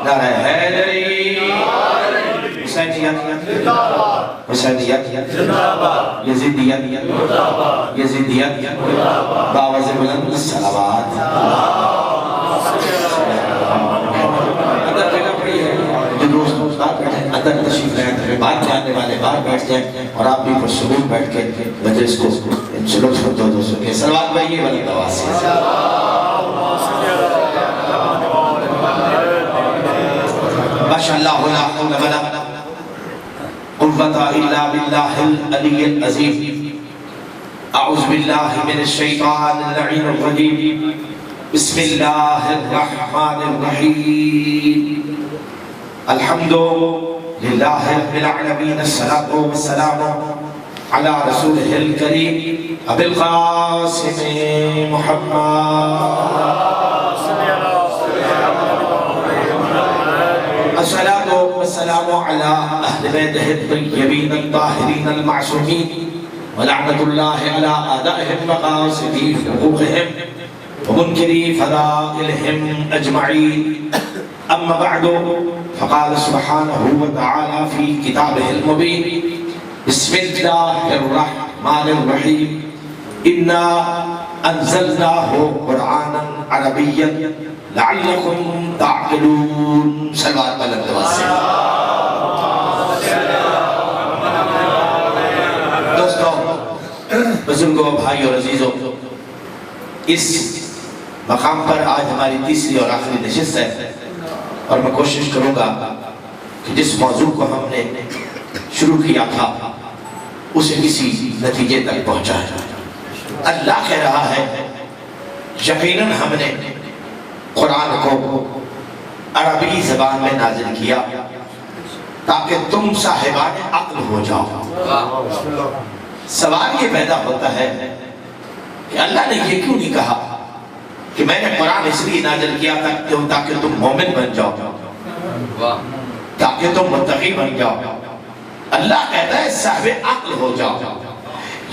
نعرہ حیدری، حسینیت حسینیت یزیدیت یزیدیت باوز بلند الصلوات۔ اندر جگہ پڑی ہے جو دوست اندر تشریف لائیں، بات جاننے والے باہر بیٹھ جائیں اور آپ بھی پرسکون بیٹھ کے مجلس کو لطف دو سکے۔ صلوات بھائیے بلند آواز سے۔ ماشاءاللہ لا حول ولا قوة الا باللہ العلی العظیم۔ اعوذ باللہ من الشیطان اللعین الرجیم، بسم اللہ الرحمن الرحیم، الحمد للہ رب العالمین، الصلاة والسلام علی رسولہ الکریم ابی القاسم محمد، الصلاة والسلام على أهل بيته الطيبين الطاهرين المعصومين، ولعنة الله على أعدائهم وقاصدي حقوقهم ومنكري فضائلهم أجمعين. أما بعد، فقال سبحانه وتعالى في كتابه المبين، بسم الله الرحمن الرحيم، إنا أنزلناه قرآنا عربيا لعلكم تعقلون۔ صلوات بلند آواز سے۔ دوستو، بزرگوں، بھائیوں اور عزیزوں، اس مقام پر آج ہماری تیسری اور آخری نشست ہے، اور میں کوشش کروں گا کہ جس موضوع کو ہم نے شروع کیا تھا اسے کسی نتیجے تک پہنچائیں۔ اللہ کہہ رہا ہے یقیناً ہم نے قرآن کو عربی زبان میں نازل کیا تاکہ تم صاحبان عقل ہو جاؤ۔ سوال یہ پیدا ہوتا ہے کہ اللہ نے یہ کیوں نہیں کہا کہ میں نے قرآن اس لیے نازل کیا تاکہ تم مومن بن جاؤ، تاکہ تم متقی بن جاؤ۔ اللہ کہتا ہے صاحب عقل ہو جاؤ،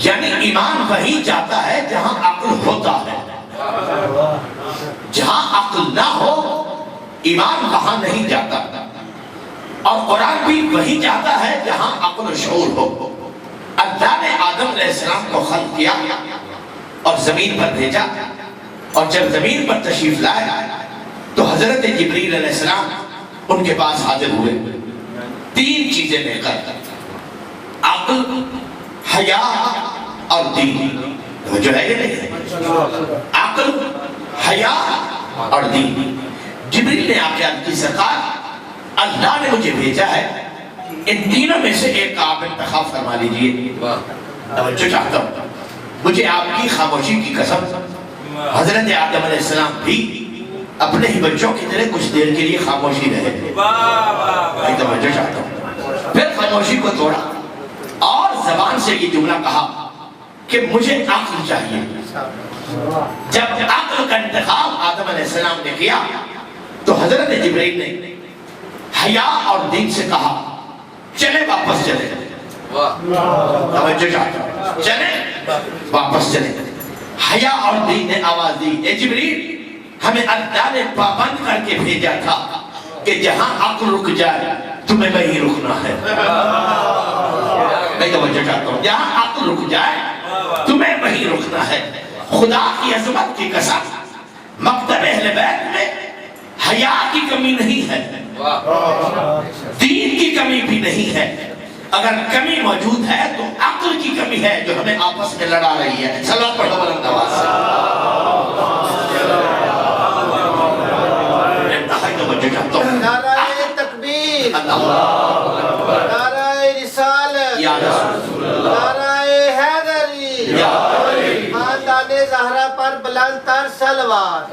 یعنی ایمان وہیں جاتا ہے جہاں عقل ہوتا ہے۔ جہاں عقل نہ ہو ایمان وہاں نہیں جاتا، اور قرآن بھی وہی جاتا ہے جہاں عقل و شعور ہو۔ اللہ نے آدم علیہ السلام کو خلق کیا اور زمین پر بھیجا، اور جب زمین پر تشریف لائے تو حضرت جبریل علیہ السلام ان کے پاس حاضر ہوئے تین چیزیں لے کر، عقل، حیا اور دین۔ جو ہے یہ نہیں ہے، عقل، حیا اور دین۔ جبریل نے آکے عرض کی، سرکار اللہ نے مجھے بھیجا ہے، ان تینوں میں سے ایک آپ انتخاب فرما لیجئے۔ توجہ چاہتا ہوں، مجھے آپ کی خاموشی کی قسم، حضرت آدم علیہ السلام بھی اپنے ہی بچوں کی طرح کچھ دیر کے لیے خاموشی رہے تھے۔ میں توجہ چاہتا ہوں، پھر خاموشی کو توڑا اور زبان سے یہ جملہ کہا کہ مجھے عقل چاہیے۔ جب عقل کا انتخاب آدم علیہ السلام نے کیا تو حضرت جبریل نے حیا اور دین سے کہا چلے واپس چلے۔ توجہ چاہتا ہوں، چلے واپس چلے۔ حیا اور دین نے آواز دی، اے جبریل، ہمیں اللہ نے پابند کر کے بھیجا تھا کہ جہاں عقل رک جائے تمہیں وہیں رکنا ہے۔ میں توجہ چاہتا ہوں، جہاں عقل رک جائے تمہیں وہیں رکنا ہے۔ خدا کی عظمت کی قسم، مکتب اہل بیت میں حیا کی کمی نہیں ہے، دین کی کمی بھی نہیں ہے۔ اگر کمی موجود ہے تو عقل کی کمی ہے جو ہمیں آپس میں لڑا رہی ہے۔ صلوات پڑھو بلند آواز سے۔ نعرہ تکبیر، نعرہ رسالت، نعرہ حیدری، خاندان زہرا پر بلند تر صلوات۔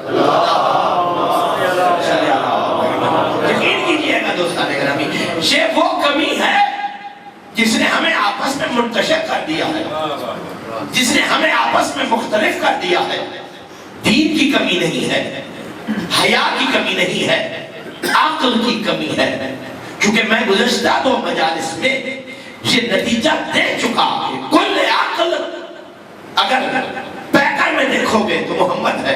یقین کیجئے گا دوستان گرامی، یہ وہ کمی ہے جس نے ہمیں آپس میں منتشر کر دیا ہے، جس نے ہمیں آپس میں مختلف کر دیا ہے۔ دین کی کمی نہیں ہے، حیا کی کمی نہیں ہے، عقل کی کمی ہے۔ کیونکہ میں گزشتہ 2 مجالس میں یہ نتیجہ دے چکا کہ کل عقل اگر پیکر میں دیکھو گے تو محمد ہے،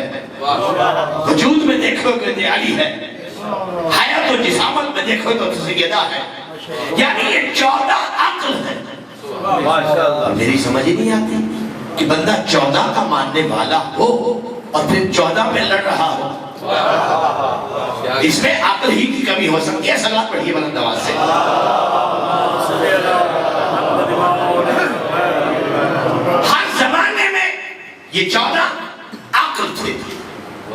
وجود میں دیکھو گے تو علی ہے، حیات کو جسامت میں دیکھو تو سیدہ ہے، یعنی یہ 14 عقل ہے۔ میری سمجھ ہی نہیں آتی کہ بندہ 14 کا ماننے والا ہو اور پھر 14 پہ لڑ رہا ہو، اس میں عقل ہی کی کمی ہو سکتی ہے۔ صلوات پڑھیے بلند آواز سے۔ ہر زمانے میں یہ 14 عقل تھے،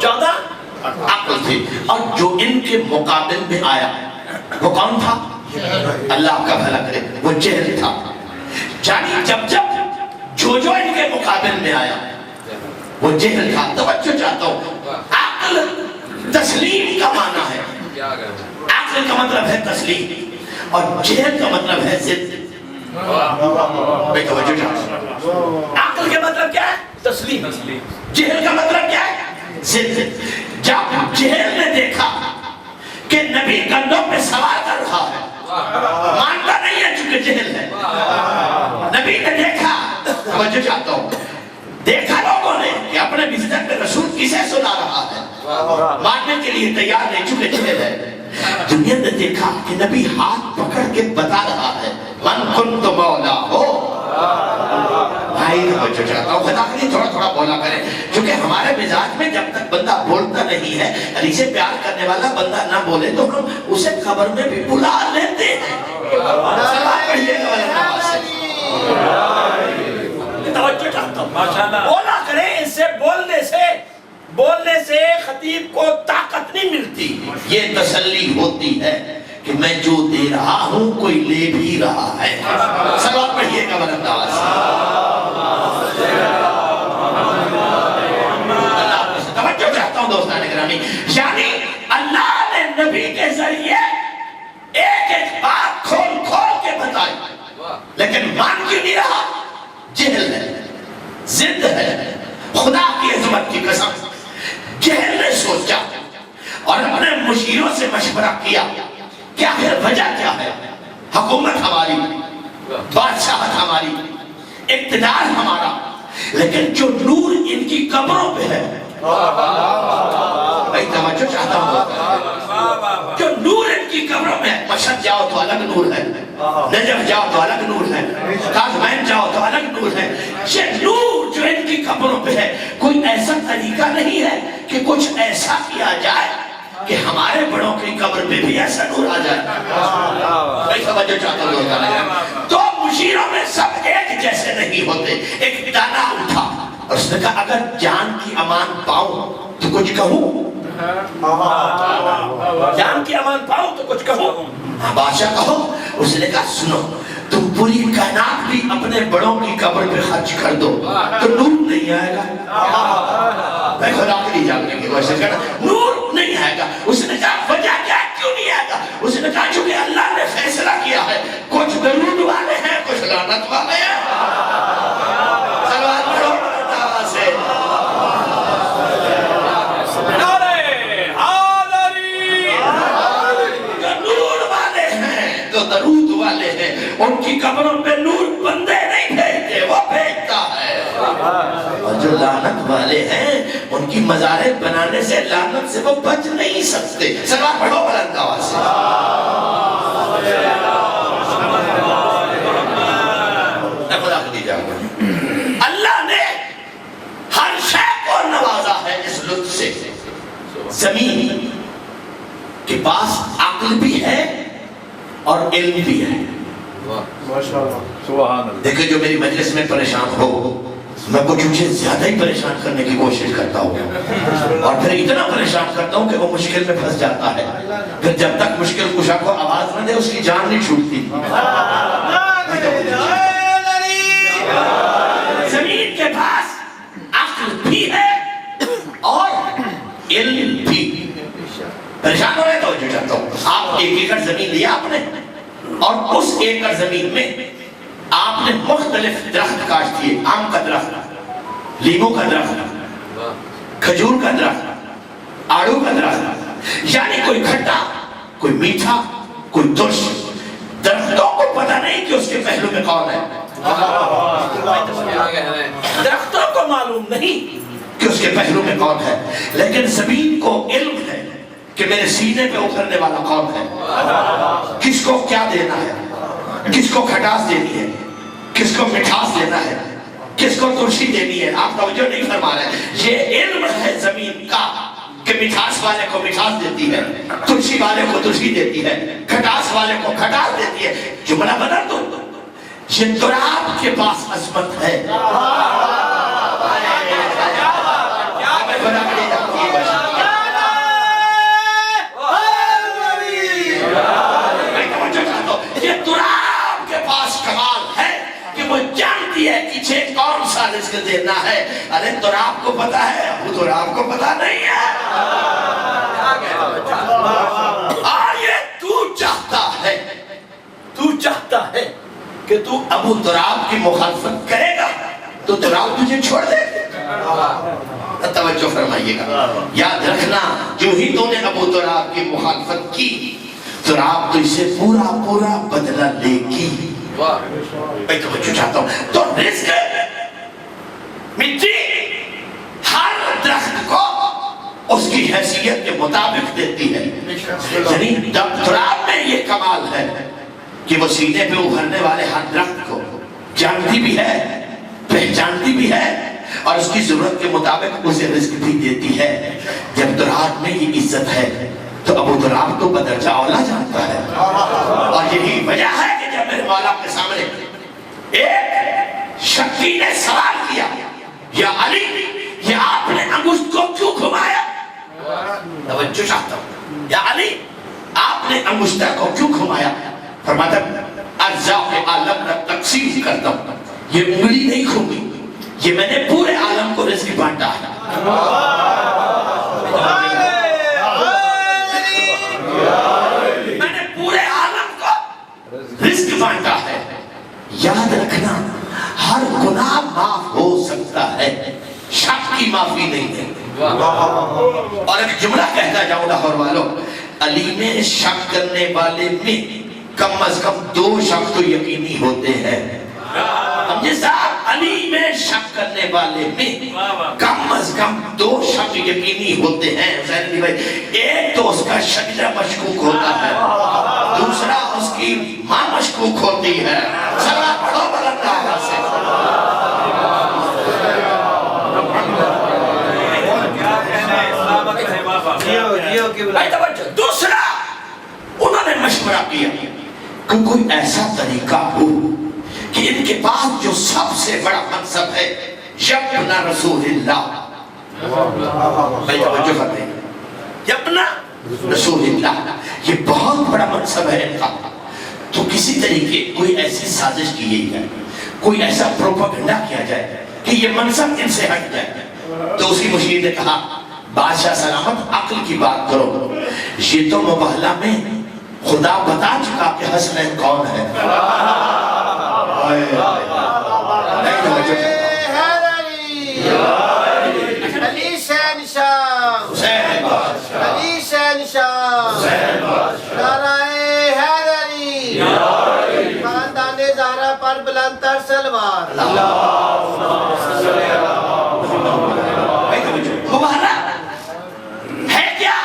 14 عقل تھے، اور جو ان کے مقابل میں آیا وہ کون تھا؟ اللہ آپ کا بھلا کرے، وہ جہل تھا۔ یعنی جب جو ان کے مقابل میں آیا وہ جہل تھا۔ توجہ چاہتا ہوں، عقل تسلیم کا معنی ہے، عقل کا مطلب ہے تسلیم، اور جہل کا مطلب ہے ضد۔ توجہ چاہتا ہوں، عقل کا مطلب کیا ہے؟ تسلیم۔ جہل کا مطلب کیا ہے؟ ضد۔ جب جہل نے دیکھا کہ نبی کندھوں پہ سوار کر رہا ہے، مانتا نہیں ہے چونکہ جہل ہے، نبی نے دیکھا، توجہ چاہتا ہوں، دیکھا لوگوں نے کہ اپنے بستر پہ رسول کسے سنا رہا ہے، ماننے کے لیے تیار نہیں چونکہ جہل ہے۔ دنیا نے دیکھا کہ نبی ہاتھ پکڑ کے بتا رہا ہے من کنت مولا ہو۔ بھائی توجہ چاہتا ہوں، خدا کے لیے تھوڑا تھوڑا بولا کریں، کیونکہ ہمارے مزاج میں جب تک بندہ بولتا نہیں ہے، علی سے پیار کرنے والا بندہ نہ بولے تو ہم اسے قبر میں بھی بلا لیتے ہیں۔ صلوات پڑھیے گا بلند آواز سے۔ توجہ چاہتا ہوں، بولا کریں، اس سے بولنے سے خطیب کو طاقت نہیں ملتی، یہ تسلی ہوتی ہے کہ میں جو دے رہا ہوں کوئی لے بھی رہا ہے۔ صلوات پڑھیے گا بلند آواز سے۔ توجہ چاہتا ہوں دوستان گرامی، یعنی اللہ نے نبی کے ذریعے ایک ایک بات کھول کے بتائی، لیکن مان کیوں نہیں رہا؟ جہل ہے، ضد ہے۔ خدا کی عظمت کی قسم، جہل نے سوچا اور اپنے مشیروں سے مشورہ کیا کہ آخر وجہ کیا ہے؟ حکومت ہماری، بادشاہت ہماری، اقتدار ہمارا، لیکن جو نور ان کی قبروں پہ ہے، میں توجہ چاہتا ہوں، جو نور ان کی قبروں میں ہے، مشہد جاؤ تو الگ نور ہے، نجف جاؤ تو الگ نور ہے، قاذمین جاؤ تو الگ نور ہے۔ یہ نور جو ان کی قبروں پہ ہے، کوئی ایسا طریقہ نہیں ہے کہ کچھ ایسا کیا جائے کہ ہمارے بڑوں کی قبر پہ بھی ایسا نور آ جائے۔ میں توجہ چاہتا ہوں، تو مشیروں میں سب ایک جیسے نہیں ہوتے۔ ایک دانا اٹھا اور اس نے کہا اگر جان کی امان پاؤں تو کچھ کہوں، جان کی امان پاؤں تو کچھ کہوں، بادشاہ کہو۔ اس نے کہا سنو، تم پوری کائنات بھی اپنے بڑوں کی قبر پہ خرچ کر دو تو نور نہیں آئے گا۔ میں خدا کے لیے جاننے کی کوشش کرنا، نور نہیں آئے گا۔ اس نے کہا وجہ کیا، کیوں نہیں آئے گا؟ اس نے کہا چونکہ اللہ نے فیصلہ کیا ہے، کچھ درود والے ہیں، کچھ لعنت والے ہیں۔ صلوات پڑھو بلند آواز سے۔ درود والے ہیں، ان کی قبروں پہ نور بندے نہیں بھیجتے، وہ بھیجتا ہے۔ اور جو لعنت والے ہیں ان کی مزاریں بنانے سے، لعنت سے وہ بچ نہیں سکتے۔ صلوات پڑھو بلند آواز سے۔ اللہ نے ہر شے کو نوازا ہے اس لطف سے۔ زمین کے پاس عقل بھی ہے اور علم بھی ہے۔ دیکھیں جو میری مجلس میں پریشان ہو، میں کچھ مجھے زیادہ ہی پریشان کرنے کی کوشش کرتا ہوں، اور پھر اتنا پریشان کرتا ہوں کہ وہ مشکل میں پھنس جاتا ہے۔ پھر جب تک مشکل کشا کو آواز نہ دے اس کی جان نہیں چھوٹتی۔ زمین کے پاس عقل بھی ہے اور علم بھی۔ پریشان ہو رہے تو جو چاہتا ہوں، آپ 1 ایکڑ زمین لیا آپ نے، اور اس ایکڑ زمین میں آپ نے مختلف درخت کاشت کیے، آم کا درخت، لیموں کا درخت، کھجور کا درخت، آڑو کا درخت، یعنی کوئی کھٹا، کوئی میٹھا، کوئی ترش۔ درختوں کو پتہ نہیں کہ اس کے پہلو میں کون ہے، درختوں کو معلوم نہیں کہ اس کے پہلو میں کون ہے، لیکن زمین کو علم ہے کہ میرے سینے پہ اترنے والا کون ہے، کس کو کیا دینا ہے، کس کو کھٹاس دینی ہے، کس کو مٹھاس دینا ہے، کس کو ترشی دینی ہے. آپ توجہ نہیں فرما رہے. یہ علم ہے زمین کا کہ مٹھاس والے کو مٹھاس دیتی ہے، ترشی والے کو ترشی دیتی ہے، کھٹاس والے کو کھٹاس دیتی ہے. جملہ بدل دو، یہ تراب کے پاس عظمت ہے. یہ تراب کے پاس کمال ہے کہ وہ جانتی ہے کہ کون سا رزق دینا ہے. ارے تراب کو پتا ہے، ابو تراب کو پتا نہیں ہے. تو چاہتا ہے کہ تو ابو تراب کی مخالفت کرے گا تو تراب تجھے چھوڑ دے. توجہ فرمائیے گا، یاد رکھنا جو ہی تو نے ابو تراب کی مخالفت کی، تراب تو اسے پورا پورا بدلہ لے گی. میں توجہ چاہتا ہوں. تو رزق مٹی ہر درخت کو اس کی حیثیت کے مطابق دیتی ہے. یعنی تراب میں یہ کمال ہے کہ وہ سینے پہ ابھرنے والے ہر درخت کو جانتی بھی ہے، پہچانتی بھی ہے، اور اس کی ضرورت کے مطابق اسے رزق بھی دیتی ہے. جب تراب میں یہ عزت ہے تو ابو تراب تو بدرجہ اولا جانتا ہے. اور یہی وجہ ہے کہ جب میرے مولا کے سامنے ایک شکی نے سوال کیا، یا علی یہ آپ نے انگشت کو کیوں گھمایا؟ توجہ چاہتا ہوں. یا علی آپ نے انگشتر کو کیوں گھمایا؟ فرماتا اجزاء عالم کا تقسیم کرتا ہوں. یہ انگلی نہیں گھومی، یہ میں نے پورے عالم کو رزق بانٹا ہے. میں نے پورے عالم کو رزق بانٹا ہے. یاد رکھنا ہر گناہ معاف ہو سکتا ہے، شک کی معافی نہیں ہے. اور ایک جملہ کہتا جاؤں لاہور والوں، علی میں شک کرنے والے میں کم از کم 2 شک تو یقینی ہوتے ہیں. سمجھے صاحب، علی میں شک کرنے والے میں کم از کم 2 شک یقینی ہوتے ہیں. حسین علی بھائی، ایک تو اس کا شجرہ مشکوک ہوتا ہے، دوسرا اس کی ماں مشکوک ہوتی ہے. سلا پڑھو بلند آواز سے. دوسرا انہوں نے مشورہ کیا کہ کوئی ایسا طریقہ ہو کہ ان کے پاس جو سب سے بڑا منصب ہے، یبن رسول اللہ، بھائی توجہ کرتے ہیں، یبن رسول اللہ، یہ بہت بڑا منصب ہے ان کا. تو کسی طریقے کوئی ایسی سازش کی گئی ہے، کوئی ایسا پروپیگنڈا کیا جائے کہ یہ منصب ان سے ہٹ جائے. تو اسی مشیر نے کہا بادشاہ سلامت عقل کی بات کرو، یہ تو مباہلہ میں خدا بتا چکا کہ حسنین کون ہے. علی شہنشاہ، علی شہنشاہ، نعرہ حیدری، خاندان زہرا پر بلند تر سلوار. مباہلہ ہے کیا؟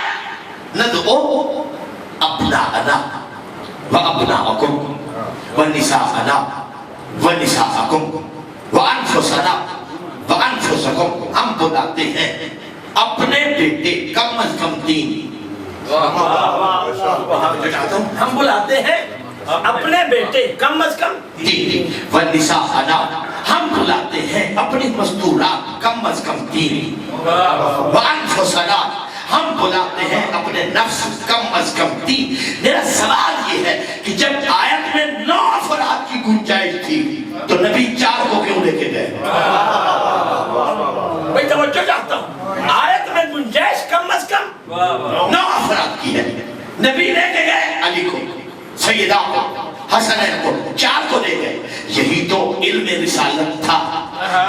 ندعو ابناءنا وابناءکم ونساءنا ونساءکم وانفسنا وانفسکم. ہم بلاتے ہیں اپنے بیٹے کم از کم 3. ہم بلاتے ہیں اپنے بیٹے کم از کم 3. ونساءنا، ہم بلاتے ہیں اپنی مستورات کم از کم 3. وانفسنا، ہم بلاتے ہیں اپنے نفس کم از کم 3. میرا سوال یہ ہے کہ جب آیت میں 9 افراد کی گنجائش تھی تو نبی 4 کو کیوں لے کے گئے؟ میں توجہ چاہتا ہوں، آیت میں گنجائش کم از کم 9 افراد کی ہے. نبی لے کے گئے علی کو، سیدہ کو، حسنین کو، 4 کو لے گئے. یہی تو علم رسالت تھا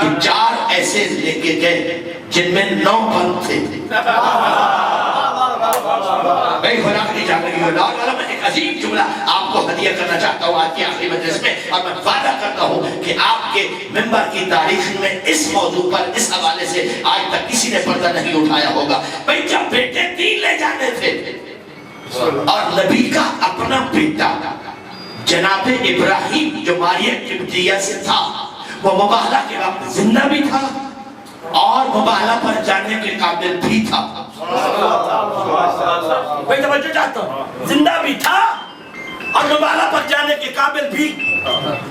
کہ 4 ایسے لے کے گئے جن میں 9 بند تھے. میں خدا نہیں جا رہی ہوں، لاہور والا میں ایک عظیم جملہ آپ کو ہدیہ کرنا چاہتا ہوں آج کی آخری مجلس میں، اور میں وعدہ کرتا ہوں کہ آپ کے ممبر کی تاریخ میں اس موضوع پر اس حوالے سے آج تک کسی نے پردہ نہیں اٹھایا ہوگا۔ بھئی جب بیٹے 3 لے جانے تھے اور نبی کا اپنا بیٹا جناب ابراہیم جو مریم قبطیہ سے تھا، وہ مباہلہ کے وقت زندہ بھی تھا اور مباہلہ پر جانے کے قابل بھی تھا۔ میں توجہ چاہتا ہوں، زندہ بھی تھا اور مباہلہ پر جانے کے قابل بھی۔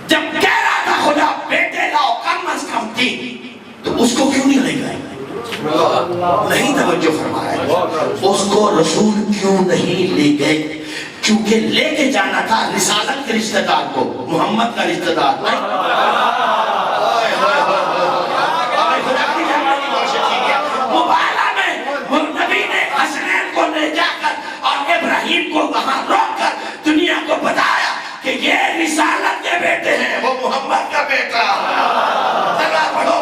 جب کہہ رہا تھا خدا بیٹے لاؤ کم از کم 3، تو اس کو کیوں نہیں لے گئے؟ نہیں توجہ فرمایا ہے، اس کو رسول کیوں نہیں لے گئے؟ کیونکہ لے کے جانا تھا رسالت کے رشتہ دار کو، محمد کا رشتہ دار مباہلہ میں نبی نے حسنین کو لے جا کر اور ابراہیم کو وہاں روک کر دنیا کو بتایا کہ یہ رسالت کے بیٹے ہیں، وہ محمد کا بیٹا۔ ذرا پڑھو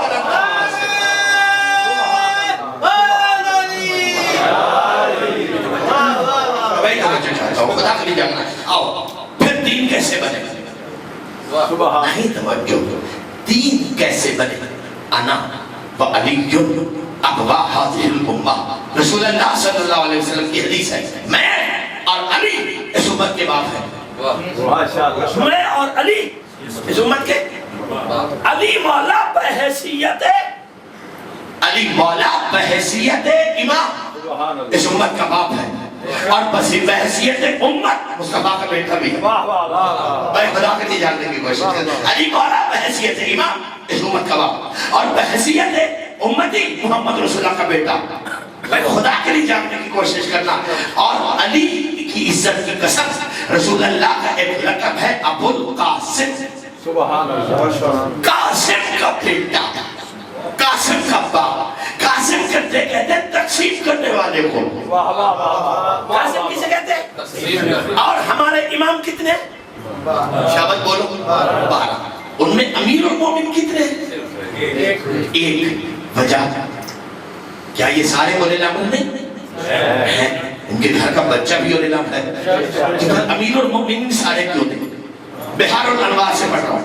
خدا کے لیے جاننا۔ آؤ پھر دین کیسے بنے؟ نہیں توجہ، دین کیسے بنے؟ انا و علی ابوا هذه الامہ، رسول اللہ صلی اللہ علیہ وسلم کی حدیث ہے، میں اور علی اس امت کے باپ ہیں۔ میں اور علی اس امت کے، علی مولا بحیثیت علی مولا بحیثیت امام اس امت کا باپ ہے، اور بس بحیثیت امت مصطفیٰ کا بیٹا بھی ہے۔ میں خدا کے لیے جاننے کی کوشش کرتا، علی مولا بحیثیت امام اس امت کا باپ اور بحیثیت امتی محمد رسول اللہ کا بیٹا۔ میں خدا کے لیے جاننے کی کوشش کرنا، اور علی کی عزت کی قسم رسول اللہ کا ایک لقب ہے ابو القاسم، قاسم کا بیٹا، قاسم کا باپ۔ قاسم کہتے تقسیم کرنے والے کو، قاسم کسے کہتے ہیں؟ اور ہمارے امام کتنے؟ شابت بولو 12۔ ان میں امیر المومن کتنے؟ ایک۔ وجہ کیا یہ سارے اولی الامر نہیں؟ ان کے گھر کا بچہ بھی اولی الامر ہے۔ امیر المومن سارے کیوں نہیں؟ بہار الانوار سے پڑھ رہا ہوں،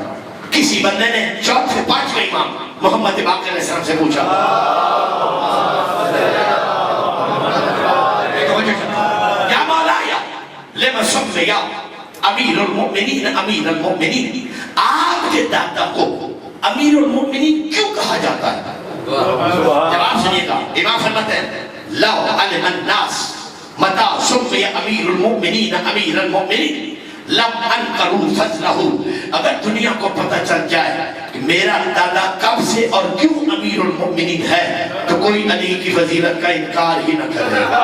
کسی بندے نے 4-5 امام محمد باقر علیہ السلام سے پوچھا، یا مولایا لما سمیا امیر المؤمنین امیر المؤمنین، آپ کے دادا کو امیر المؤمنین کیوں کہا جاتا ہے؟ جواب سنیے گا، امام فرماتے ہیں لو علم الناس متى سمي امیر المؤمنین امیر المؤمنین لم انکروا فضلہ، اگر دنیا کو پتہ چل جائے کہ میرا دادا کب سے اور کیوں امیر المؤمنین ہے تو کوئی علی کی فضیلت کا انکار ہی نہ کرے گا۔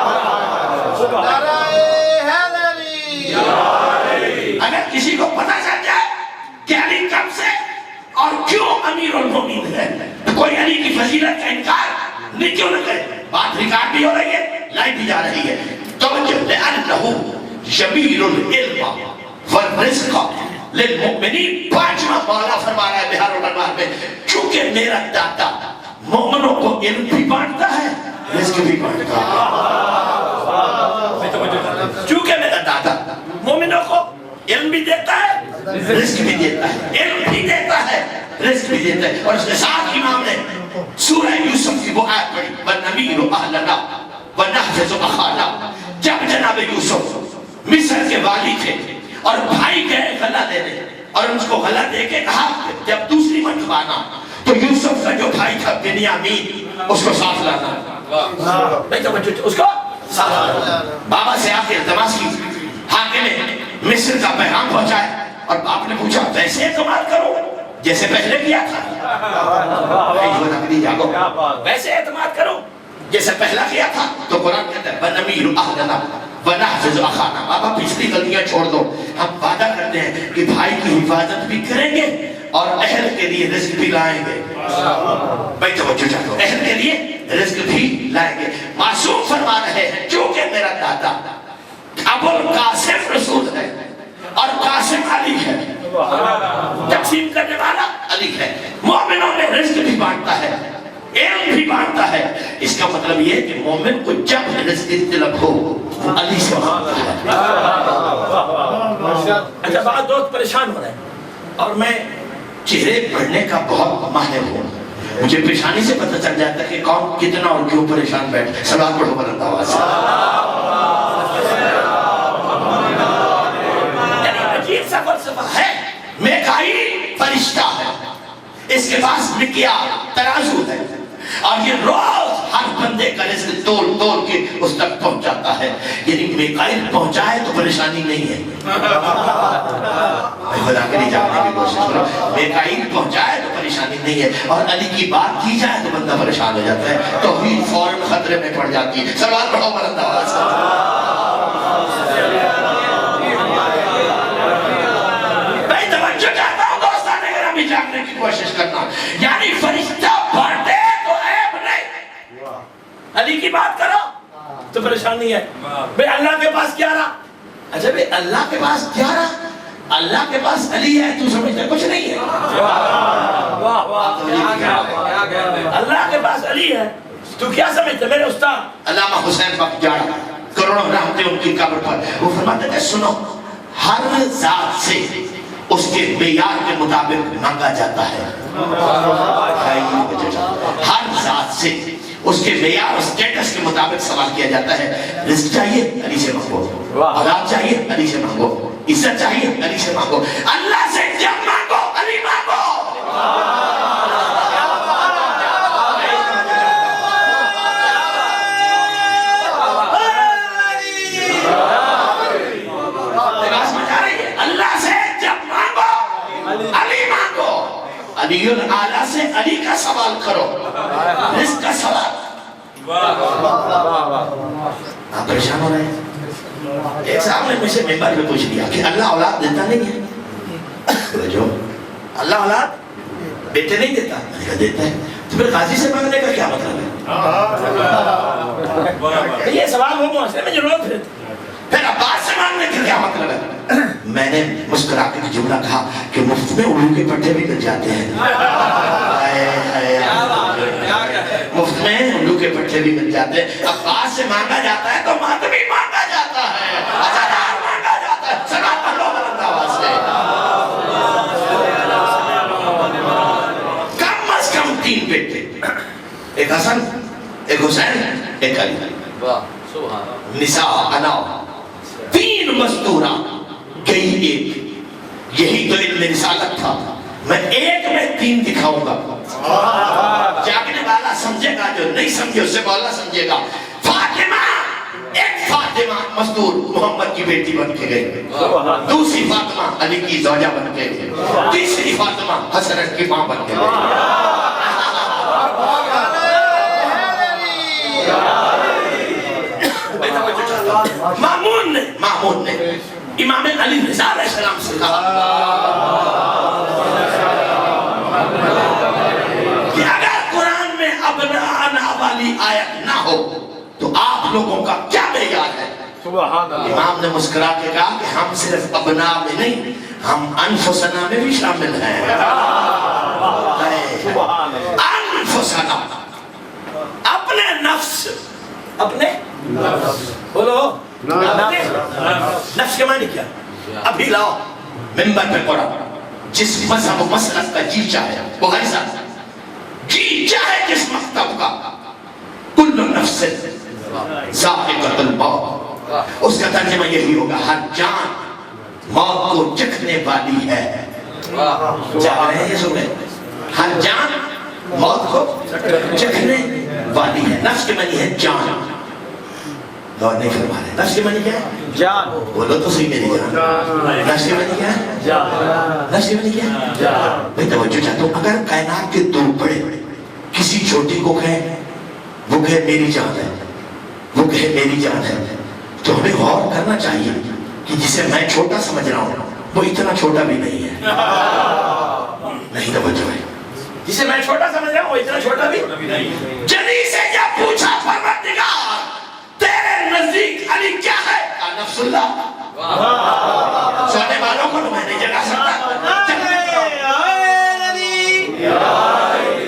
اگر کسی کو پتہ چل جائے کہ علی کب سے اور کیوں امیر المؤمنین ہے تو کوئی علی کی فضیلت کا انکار نہیں کیوں نہ کرے۔ بات ریکارڈ بھی ہو رہی ہے، لائف بھی جا رہی ہے۔ توجہ، لأنہ جمیل العلم والرزق للمؤمنین، 5واں مولا فرما رہا ہے بہار الانوار میں، چونکہ میرا دادا مومنوں کو علم بھی بانٹتا ہے رزق بھی بانٹتا ہے۔ چونکہ میرا دادا مومنوں کو علم بھی دیتا ہے رزق بھی دیتا ہے، علم بھی دیتا ہے رزق بھی دیتا ہے۔ اور اس کے ساتھ امام نے سورہ یوسف کی وہ آیت پڑھی، وَنَمِيرُ أَهْلَنَا وَنَحْفِظُ أَخَانَا، جب جناب یوسف مصر کے والی تھے اور بھائی گئے غلہ دینے اور ان کو غلہ دے کے کہا جب دوسری مرتبہ آنا تو یوسف کا جو بھائی تھا بنیامین اس کو ساتھ لانا، اس کو ساتھ لانا۔ بابا سے آ کے التماس کی، حاکم مصر کا پیغام پہنچائے، اور باپ نے پوچھا ویسے اعتماد کرو جیسے پہلے کیا تھا، ویسے اعتماد کرو جیسے پہلا کیا تھا۔ تو قرآن کہتا ہے وَنَمِيرُ أَهْلَنَا وَنَحْفِظُ أَخَانَا، بابا پچھلی غلطیاں چھوڑ دو، ہم وعدہ کرتے ہیں کہ بھائی کی حفاظت بھی کریں گے اور اہل کے لیے رزق بھی لائیں گے۔ بھائی توجہ چاہتا ہوں، اہل کے لیے رزق بھی لائیں گے۔ معصوم فرما رہے ہیں چونکہ میرا دادا ابو القاسم رسول ہے اور قاسم علی ہے، تقسیم کرنے والا علی ہے، مومنوں میں رزق بھی بانٹتا ہے علم بھی بانٹتا ہے۔ اس کا مطلب یہ ہے کہ مومن کو جب رزق طلب ہو وہ علی سے مانگتا ہے۔ اچھا بعض دوست پریشان ہو رہے ہیں اور میں چہرے پڑھنے کا بہت ماہر ہوں، مجھے پیشانی سے پتہ چل جاتا ہے کہ کون کتنا اور کیوں پریشان بیٹھ. سلام پڑھو بلند آواز سے. یعنی عجیب سا فلسفہ ہے. میکائیل فرشتہ ہے، اس کے پاس مکیا ترازو ہے، اور یہ روز ہر بندے کا رزق تول تول کے اس تک پہنچاتا ہے. یعنی میکائیل پہنچائے تو پریشانی نہیں ہے. خدا کے لیے جاننے کی کوشش کرو، میکائیل پہنچائے تو پریشانی نہیں ہے، اور علی کی بات کی جائے تو بندہ پریشان ہو جاتا ہے، توحید فوراً خطرے میں پڑ جاتی ہے. سلوات پڑھو بلند آواز سے. میں توجہ چاہتا ہوں دوستان اگر ہم جاننے کی کوشش کرنا، یعنی فرشتہ پڑھتے تو عیب نہیں. علی کی بات کرو تو پریشانی ہے. بھئی اللہ کے پاس کیا رہا؟ اچھا بھئی اللہ کے پاس کیا رہا؟ اللہ کے پاس علی ہے، تو سمجھتے کچھ نہیں ہے. اللہ کے پاس علی ہے تو کیا سمجھتے میرے استاد؟ علامہ حسین بخت جاڑا کروڑوں رحمتیں ان کی قبر پر، وہ فرماتے تھے سنو، ہر ذات سے اس کے معیار کے مطابق مانگا جاتا ہے. ہر ذات سے اس کے معیار اور سٹیٹس کے مطابق سوال کیا جاتا ہے. رزق چاہیے علی سے مانگو، اولاد چاہیے علی سے مانگو، عزت چاہیے علی سے مانگو. اللہ سے جب مانگو علی مانگو. اللہ سے جب مانگو علی مانگو. علی الاعلیٰ سے علی کا سوال کرو، رزق کا سوال. آپ پریشان ہو رہے ہیں؟ ایک صاحب نے مجھ سے ممبر میں پوچھ لیا کہ اللہ اولاد دیتا نہیں ہے. جو اللہ اولاد بیٹے نہیں دیتا؟ میں نے کہا دیتا ہے. تو پھر قاضی سے مانگنے کا کیا مطلب ہے؟ یہ سوال ہو معاشرے میں ضرورت ہے. پھر عباس سے مانگنے کا کیا مطلب ہے؟ میں نے مسکرا کے جملہ کہا کہ مفت میں اردو کے پٹھے بھی مل جاتے ہیں. مفت میں اردو کے پٹھے بھی مل جاتے ہیں. عباس سے مانگا جاتا ہے تو ماتمی مانگا جاتا ہے، ازادار مانگا جاتا ہے. سلام پڑھو بلند آواز سے. کم از کم 3 بیٹے، ایک حسن، ایک حسین، ایک علی. نساء انا 3 مزدورہ گئی ایک. یہی تو علم رسالت تھا. میں ایک میں 3 دکھاؤں گا. جاگنے والا سمجھے گا، جو نہیں سمجھے اسے مولا سمجھے گا. فاطمہ، ایک فاطمہ مزدور محمد کی بیٹی بن کے گئی. دوسری فاطمہ علی کی زوجہ بن کے گئی. تیسری فاطمہ حسن کی ماں بن کے گئی. مامون نے امام علی رضا علیہ السلام سے کہا کہ اگر قرآن میں ابنا والی آیت نہ ہو تو آپ لوگوں کا کیا معیار ہے؟ امام نے مسکرا کے کہا کہ ہم صرف ابنا میں نہیں، ہم انفسنا میں بھی شامل ہیں. انفسنا، اپنے نفس. اپنے بولو نفس کے معنی کیا؟ ابھی لاؤ ممبر پہ پڑھا. جس مذہب و مسلک کا جی چاہے وہ غیظہ جی چاہے جس مکتب کا، کل نفس ذائقۃ الموت. اس کا ترجمہ یہی ہوگا ہر جان موت کو چکھنے والی ہے. چاہ رہے ہیں یہ سن رہے؟ ہر جان موت کو چکھنے والی ہے. نفس کے معنی ہے جان. اور نہیں فرما رہے نفس کے معنی کیا ہے؟ جان. بولو تو صحیح میری جان. نفس کے معنی کیا ہے؟ جان. نفس کے معنی کیا ہے؟ جان. میں توجہ چاہتا ہوں، اگر کائنات کے 2 بڑے کسی چھوٹی کو کہیں، وہ کہے میری جان ہے، وہ کہے میری جان ہے، تو ہمیں غور کرنا چاہیے کہ جسے میں چھوٹا سمجھ رہا ہوں وہ اتنا چھوٹا بھی نہیں ہے. نہیں توجہ ہے. جسے میں چھوٹا سمجھ رہا ہوں وہ اتنا چھوٹا بھی نہیں. جلی سے کیا پوچھا پروردگار تیرے نزدیک علی کیا ہے؟ نفس اللہ. سونے والوں کو تو میں نہیں جگا سکتا.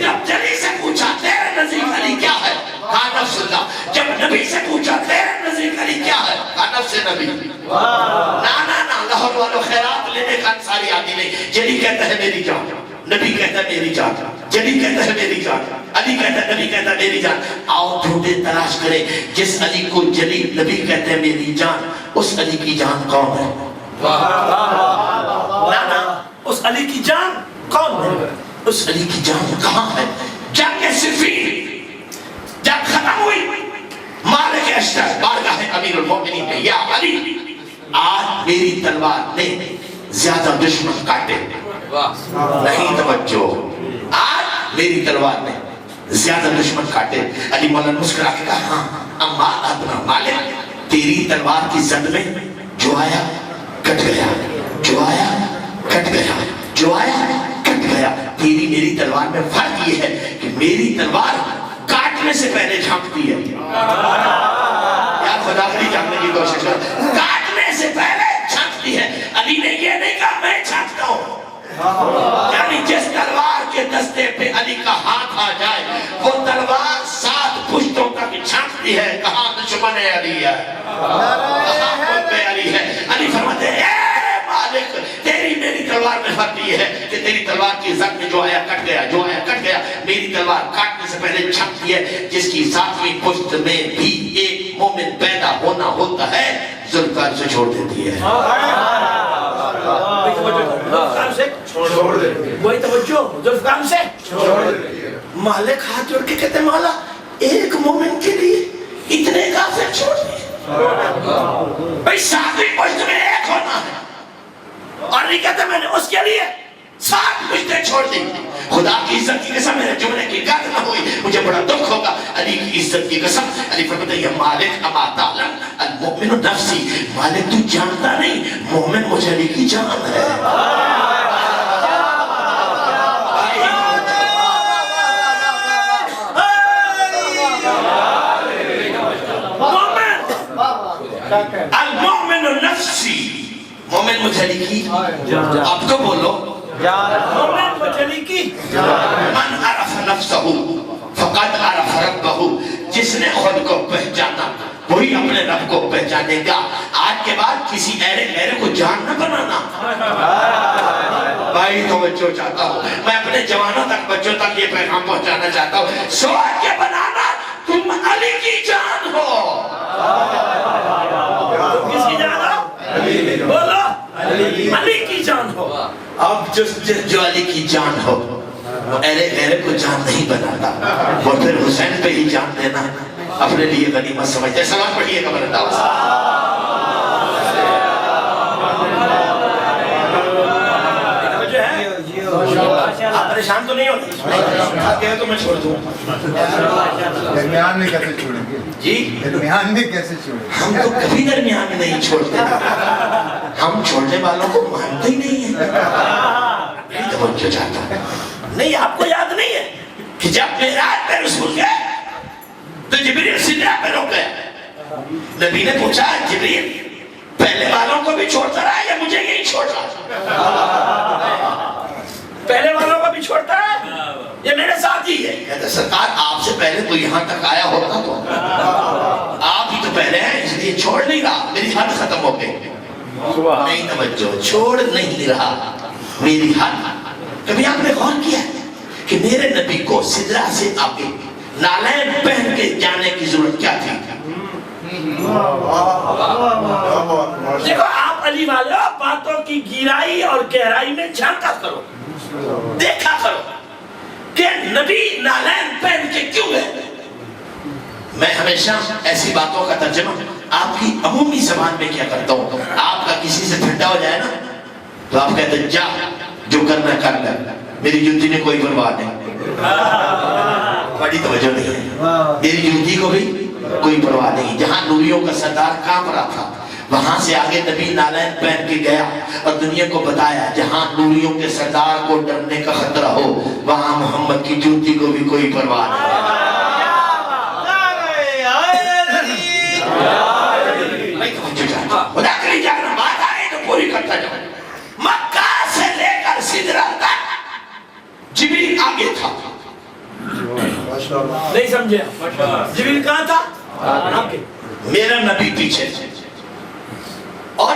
جب جلی سے پوچھا تیرے نزدیک علی کیا ہے؟ کہا نفس اللہ. جب نبی سے پوچھا تیرے نزدیک علی کیا ہے؟ کہا نفس نبی. نا لاہور والا و خیرات لینے کا انصاری آدمی نہیں. جلی کہتا ہے میری جان, نبی کہتا ہے میری جان, جلی کہتا ہے میری جان, علی کہتا ہے, نبی کہتا ہے میری جان. آؤ ڈھونڈے تلاش کریں جس علی کو جلی نبی کہتے ہیں میری جان, اس علی کی جان کون ہے؟ نا اس علی کی جان کون ہے؟ اس علی کی جان کہاں ہے؟ جنگ صفین جب ختم ہوئی, مالک اشتر بارگاہ امیر المومنین میں, یا علی آج میری تلوار نے زیادہ دشمن کاٹے. نہیں توجہ, آج میری تلوار نے زیادہ دشمن کاٹے. علی مولانا مسکرا کے کہا ہاں اما ادنا مالک, تیری تلوار کی زد میں جو آیا کٹ گیا, جو آیا کٹ گیا, جو آیا کٹ گیا. تیری میری تلوار میں فرق یہ ہے کہ میری تلوار کاٹنے سے پہلے جھانکتی ہے. یا خدا کی جاننے کی کوشش کر, کاٹنے سے پہلے جھانکتی ہے. علی نے یہ نہیں کہا میں جھانکتا ہوں, یعنی جس تلوار کے دستے پہ علی کا ہاتھ آ جائے وہ تلوار 7 پشتوں تک جھانکتی ہے. کہاں دشمن ہے علی ہے, کہاں قطب علی ہے. علی فرماتے ہیں اے مالک تیری میری تلوار میں فرق یہ ہے کہ تیری تلوار کی زد میں جو آیا کٹ گیا, جو آیا کٹ گیا. میری تلوار کاٹنے سے پہلے جھانکتی ہے. جس کی 7ویں پشت میں بھی ایک مومن پیدا ہونا ہوتا ہے ذوالفقار سے چھوڑ دیتی ہے. وہی توجہ, ذوالفقار سے مالک ہاتھ جوڑ کے کہتے ہیں مولا ایک مومن کے لیے اتنے کافر چھوڑ دیے. بھئی 7ویں پشت میں ایک ہونا ہے, اور نہیں کہتے میں نے اس کے لیے 7 پشتیں چھوڑ دی. خدا کی عزت کی قسم میرے جملے کی گرد نہ ہوئی, مجھے بڑا دکھ ہوگا. علی کی عزت کی قسم, علی فرماتے ہیں یا مالک اما تعلم المؤمن نفسی, مالک تو جانتا نہیں مومن مجھے علی کی جان ہے. المؤمن نفسی, مومن مجھے علی کی آپ تو بولو, مومن مجھے علی کی. من عرف نفسہ فقد عرف ربہ, جس نے خود کو پہچانا وہی اپنے رب کو پہچانے گا. آج کے بعد کسی ایرے غیرے کو جان نہ بنانا. بھائی توجہ چاہتا ہوں, میں اپنے جوانوں تک بچوں تک یہ پیغام پہنچانا چاہتا ہوں, سوچ کے بنانا تم علی کی جان ہو. تم کس کی جان ہو؟ بولو علی کی جان ہو. اب جو علی کی جان ہو وہ ایرے غیرے کو جان نہیں بناتا, وہ پھر حسین پہ ہی جان دینا اپنے لیے غنیمت سمجھتے. سلام پڑھیے گا میرے دعوت آپ پریشان تو نہیں ہوتے, آپ کہے تو میں چھوڑ دوں. درمیان میں کیسے چھوڑیں گے جی, درمیان میں کیسے چھوڑیں گے؟ ہم تو کبھی درمیان میں نہیں چھوڑتے, ہم چھوڑنے والوں کو مانتے ہی نہیں ہیں. نہیں توجہ چاہتا نہیں, آپ کو یاد نہیں ہے کہ جب معراج پہ رسول گئے تو جبریل سدرہ پہ رک گئے. نبی نے پوچھا جبریل پہلے والوں کو بھی چھوڑتا رہا یا مجھے یہی چھوڑ رہا؟ پہلے والوں کو بھی چھوڑتا ہے, یہ میرے ساتھ ہی ہے. کہتے سرکار آپ سے پہلے تو یہاں تک آیا ہوتا تو آپ ہی تو پہلے ہیں, اس لیے چھوڑ نہیں رہا. میری حد ختم ہو گئی. نہیں توجہ, چھوڑ نہیں رہا میری حد. کبھی آپ نے غور کیا کہ میرے نبی کو سدرہ سے آگے نالین پہن کے جانے کی ضرورت کیا تھی؟ دیکھو آپ علی والے باتوں کی گہرائی اور گہرائی میں جھانکا کرو, دیکھا کرو کہ نبی نالین پہن کے کیوں گئے. میں ہمیشہ ایسی باتوں کا ترجمہ آپ کی عمومی زبان میں کیا کرتا ہوں. آپ کا کسی سے پھٹا ہو جائے نا تو آپ کہتے ہیں جا جو کرنا کر لے, میری جوتی نے کوئی پرواہ نہیں. بڑی توجہ نہیں ہے, میری جوتی کو بھی کوئی پرواہ نہیں. جہاں نوریوں کا سردار کانپ رہا تھا وہاں سے آگے نبی نالین پہن کے گیا اور دنیا کو بتایا جہاں نوریوں کے سردار کو ڈرنے کا خطرہ ہو وہاں محمد کی جوتی کو بھی کوئی پرواہ نہیں. خدا کری جانا بات آئے تو پوری کرتا جاؤ. مکہ سے لے کر سدرہ تک جبریل آگے تھا. نہیں سمجھے, جبریل کہاں تھا؟ آگے. میرا نبی پیچھے تھا. اور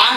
8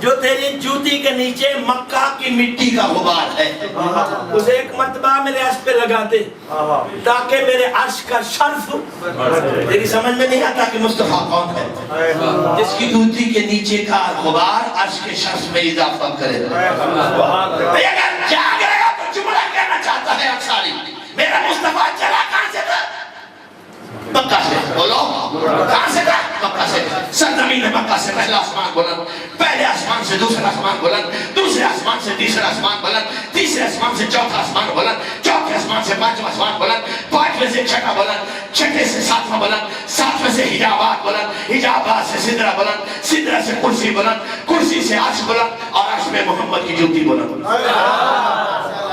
جو تیری جوتی کے نیچے مکہ کی مٹی کا غبار ہے اسے ایک مرتبہ میرے عرش پہ لگا دے تاکہ میرے عرش کا شرف تیری سمجھ میں نہیں آتا کہ مصطفیٰ کون ہے جس کی جوتی کے نیچے کا غبار عرش کے شرف میں اضافہ کرے بھئی اگر جاگ رہے ہو تو جملہ کہنا چاہتا ہے انصاری میرا مصطفیٰ چلا کہاں سے تھا مکہ سے بولو کہاں سے تھا مکہ سے سرزمین مکہ سے پہلا آسمان بلند پہلے آسمان سے دوسرا آسمان بلند دوسرے آسمان سے تیسرا آسمان بلند تیسرے آسمان سے چوتھا آسمان بلند چوتھے آسمان سے پانچواں آسمان بلند پانچویں سے چھٹا بلند چھٹے سے ساتواں بلند ساتویں سے حجابات بلند حجابات سے سدرہ بلند سدرہ سے کرسی بلند کرسی سے عرش بلند اور عرش میں محمد کی جوتی بلند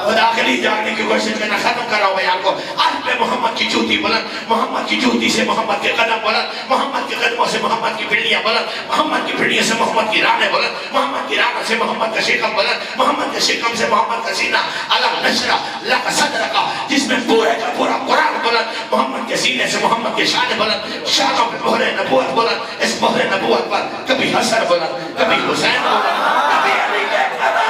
خدا کے لیے جاننے کی کوشش کرنا ختم کر رہا ہوں بیان کو عرش پہ محمد کی جوتی بلند محمد کی جوتی سے محمد کے قدم بلند محمد کے قدموں سے محمد کی پھڑیاں بلند محمد کی پھڑیاں سے محمد کی رانیں بلند محمد کی رانوں سے محمد کا شکم بلند محمد کے شکم سے محمد کا سینہ علم نشرہ لک صدر کا جس میں پورے کا پورا قرآن بلند محمد کے سینے سے محمد کے شان بلند شانوں پہ مہر نبوت بلند اس مہر نبوت پر کبھی حسن بلند کبھی حسین بلند کبھی علی کے قدم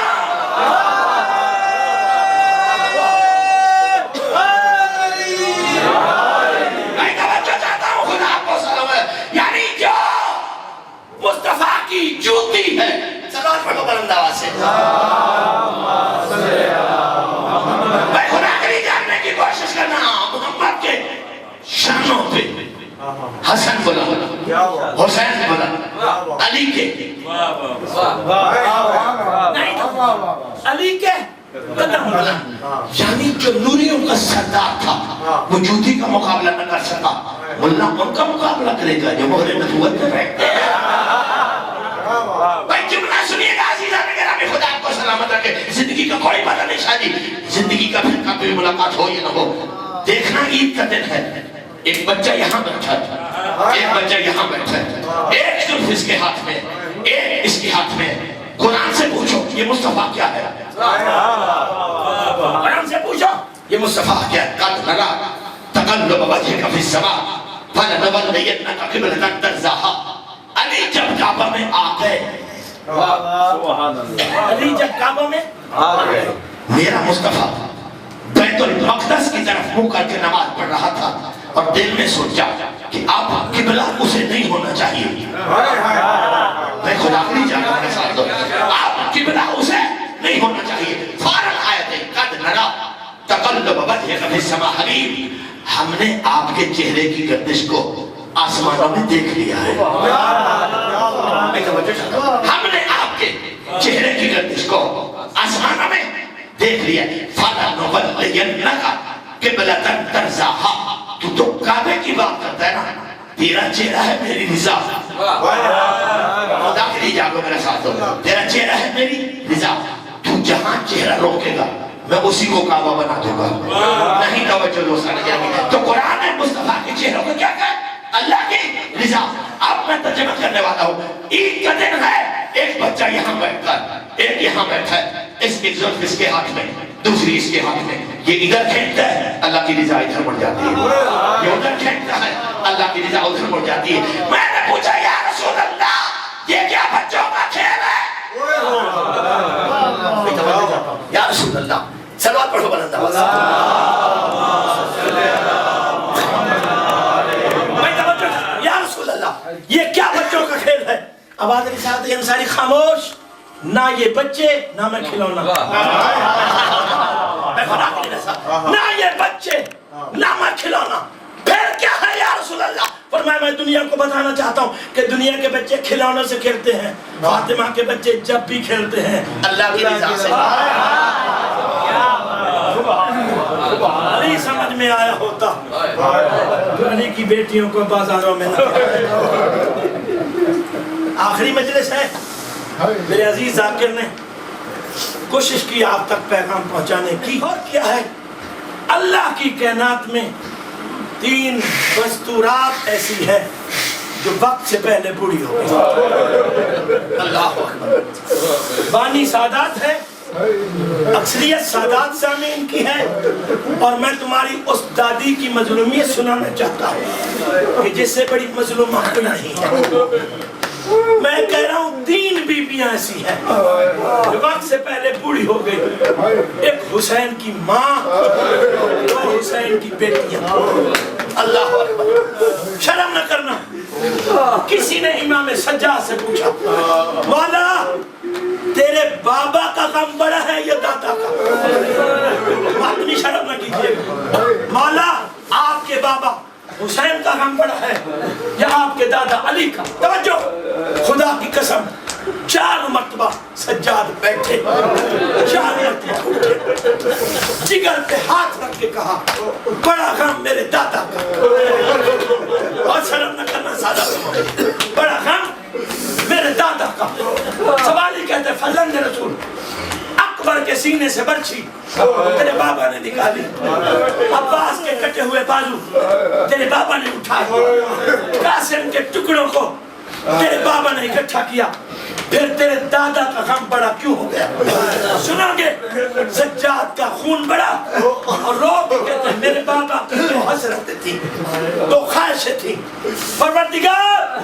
مصطفیٰ کی جوتی ہے سلوات پڑھو بلند آواز سے میں خدا کے لیے جاننے کی کوشش کرنا محمد کے شانوں پہ حسن بلند حسین بلند علی کے علی کے قدم بلند یعنی جو نوریوں کا سردار تھا وہ جوتی کا مقابلہ نہ کر سکا ملا ان کا مقابلہ کرے گا جو مہر نبوت میں رہتے ہیں بھائی جملہ سنیے گا عزیزان گرامی خدا آپ کو سلامت رکھے زندگی کا کوئی پتہ نہیں شادی زندگی کا پھر کبھی ملاقات ہو یا نہ ہو دیکھنا عید کا دن ہے ایک بچہ یہاں بیٹھا ہے ایک بچہ یہاں بیٹھا ہے ایک صرف اس کے ہاتھ میں ایک اس کے ہاتھ میں قرآن سے پوچھو یہ مصطفیٰ کیا ہے قرآن سے پوچھو یہ مصطفیٰ کیا ہے قد نرا تقلب وجهك في السماء فلنولينك قبلة ترضاها علی جب کعبہ میں آ گئے علی جب کعبہ میں آ گئے میرا مصطفیٰ بیت المقدس کی طرف منہ کر کے نماز پڑھ رہا تھا اور دل میں سوچا کہ اب قبلہ اسے نہیں ہونا چاہیے میں خدا کے لیے جانا میرے ساتھ دو اب قبلہ اسے نہیں ہونا چاہیے فارغ آیتیں قد نرا تقلب وجهك في السماء حبیب ہم نے آپ کے چہرے کی گردش کو آسمانوں میں دیکھ لیا ہے ہم نے آپ کے چہرے کی گردش کو آسمانوں میں دیکھ لیا فَلَنُوَلِّيَنَّكَ قِبْلَةً تَرْضَاهَا تو کعبے کی بات کرتا ہے نا تیرا چہرہ ہے میری رضا خدا کے لیے جاگو میرے ساتھ ہو تیرا چہرہ ہے میری رضا تو جہاں چہرہ روکے گا میں اسی کو کعبہ بنا دوں گا نہیں توجہ دوستہ نہیں جائیں گے تو قرآن نے مصطفیٰ کے چہروں کو کیا کہا اللہ کی رضا اب میں ترجمہ کرنے والا ہوں عید کا دن ہے ایک بچہ یہاں بیٹھتا ہے ایک یہاں بیٹھا ہے اس کی ظلف اس کے ہاتھ میں دوسری اس کے ہاتھ میں یہ ادھر کھینچتا ہے اللہ کی رضا ادھر مڑ جاتی ہے یہ ادھر کھینچتا ہے اللہ کی رضا ادھر مڑ جاتی ہے میں نے پوچھا یا رسول اللہ یہ کیا بچوں کا کھیل ہے یا رسول اللہ سلوات پڑھو بلند آواز یا رسول اللہ یہ کیا بچوں کا کھیل ہے آواز رسالت انصاری خاموش نہ یہ بچے نہ میں کھلونا نہ یہ بچے نہ میں کھلونا پھر کیا ہے یا رسول اللہ فرمایا میں دنیا کو بتانا چاہتا ہوں کہ دنیا کے بچے کھلونے سے کھیلتے ہیں فاطمہ کے بچے جب بھی کھیلتے ہیں اللہ کی رضا سے علی سمجھ میں آیا ہوتا علی کی بیٹیوں کو بازاروں میں آخری مجلس ہے میرے عزیز ذاکر نے کوشش کی آپ تک پیغام پہنچانے کی اور کیا ہے اللہ کی کائنات میں 3 دستورات ایسی ہے جو وقت سے پہلے پوری ہو گئی اللہ اکبر بانی سادات ہے اکثریت سادات سامعین کی ہے اور میں تمہاری اس دادی کی مظلومیت سنانا چاہتا ہوں کہ جس سے بڑی مظلومہ کوئی نہیں ہے میں کہہ رہا ہوں 3 بیویاں ایسی ہیں جو وقت سے پہلے بوڑھی ہو گئی. ایک حسین کی ماں، 2 حسین کی بیٹیاں. اللہ اکبر. شرم نہ کرنا. کسی نے امام سجاد سے پوچھا مولا تیرے بابا کا غم بڑا ہے یا دادا کا؟ ماتمی شرم نہ کیجیے. مولا آپ کے بابا حسین کا غم بڑا ہے یا آپ کے دادا علی کا؟ توجہ. خدا کی قسم 4 مرتبہ سجاد بیٹھے، 4 مرتبہ اٹھے، جگر پہ ہاتھ رکھ کے کہا بڑا غم میرے دادا کا. اور شرم نہ کرنا سادہ، بڑا غم میرے دادا کا. سوال ہی کہتے فضل رسول اکبر کے سینے سے برچھی تیرے بابا نے نکالی، عباس کے کٹے ہوئے بازو تیرے بابا نے اٹھائے، قاسم کے ٹکڑوں کو تیرے بابا نے اکٹھا کیا، پھر تیرے دادا کا غم بڑا کیوں ہو گیا؟ سنو گے سجاد کا خون بڑا اور رو کے کہتے ہیں میرے بابا کی 2 حسرتیں تھی، 2 خواہشیں تھی. پروردگار